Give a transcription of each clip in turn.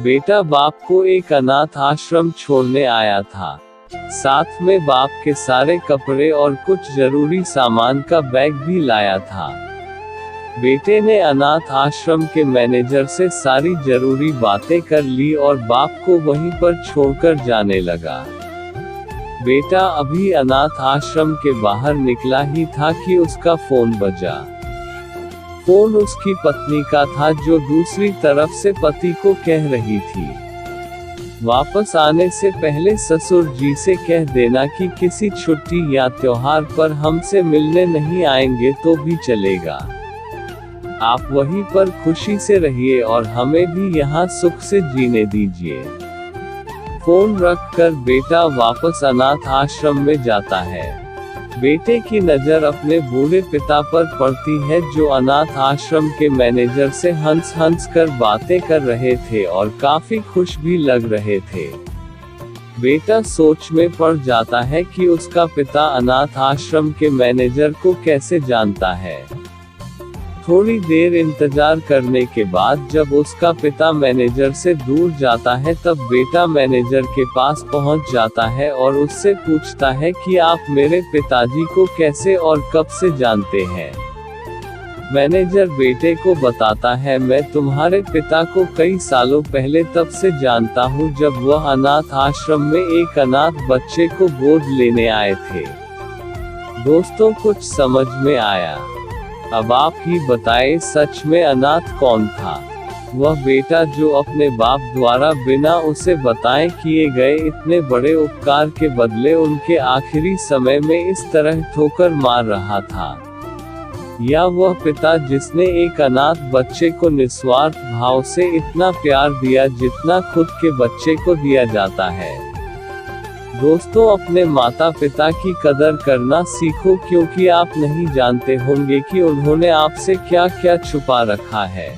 बेटा बाप को एक अनाथ आश्रम छोड़ने आया था। साथ में बाप के सारे कपड़े और कुछ जरूरी सामान का बैग भी लाया था। बेटे ने अनाथ आश्रम के मैनेजर से सारी जरूरी बातें कर ली और बाप को वहीं पर छोड़कर जाने लगा। बेटा अभी अनाथ आश्रम के बाहर निकला ही था कि उसका फोन बजा। फोन उसकी पत्नी का था, जो दूसरी तरफ से पति को कह रही थी, वापस आने से पहले ससुर जी से कह देना कि किसी छुट्टी या त्योहार पर हमसे मिलने नहीं आएंगे तो भी चलेगा। आप वहीं पर खुशी से रहिए और हमें भी यहाँ सुख से जीने दीजिए। फोन रखकर बेटा वापस अनाथ आश्रम में जाता है। बेटे की नज़र अपने बूढ़े पिता पर पड़ती है, जो अनाथ आश्रम के मैनेजर से हंस हंस कर बातें कर रहे थे और काफी खुश भी लग रहे थे। बेटा सोच में पड़ जाता है कि उसका पिता अनाथ आश्रम के मैनेजर को कैसे जानता है। थोड़ी देर इंतजार करने के बाद जब उसका पिता मैनेजर से दूर जाता है, तब बेटा मैनेजर के पास पहुंच जाता है और उससे पूछता है कि आप मेरे पिताजी को कैसे और कब से जानते हैं। मैनेजर बेटे को बताता है, मैं तुम्हारे पिता को कई सालों पहले तब से जानता हूं जब वह अनाथ आश्रम में एक अनाथ बच्चे को गोद लेने आए थे। दोस्तों कुछ समझ में आया? अब आप ही बताएं, सच में अनाथ कौन था? वह बेटा जो अपने बाप द्वारा बिना उसे बताए किए गए इतने बड़े उपकार के बदले उनके आखिरी समय में इस तरह ठोकर मार रहा था, या वह पिता जिसने एक अनाथ बच्चे को निस्वार्थ भाव से इतना प्यार दिया जितना खुद के बच्चे को दिया जाता है। दोस्तों अपने माता पिता की कदर करना सीखो, क्योंकि आप नहीं जानते होंगे कि उन्होंने आपसे क्या क्या छुपा रखा है।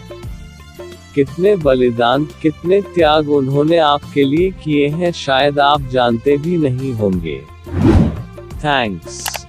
कितने बलिदान, कितने त्याग उन्होंने आपके लिए किए हैं, शायद आप जानते भी नहीं होंगे। थैंक्स।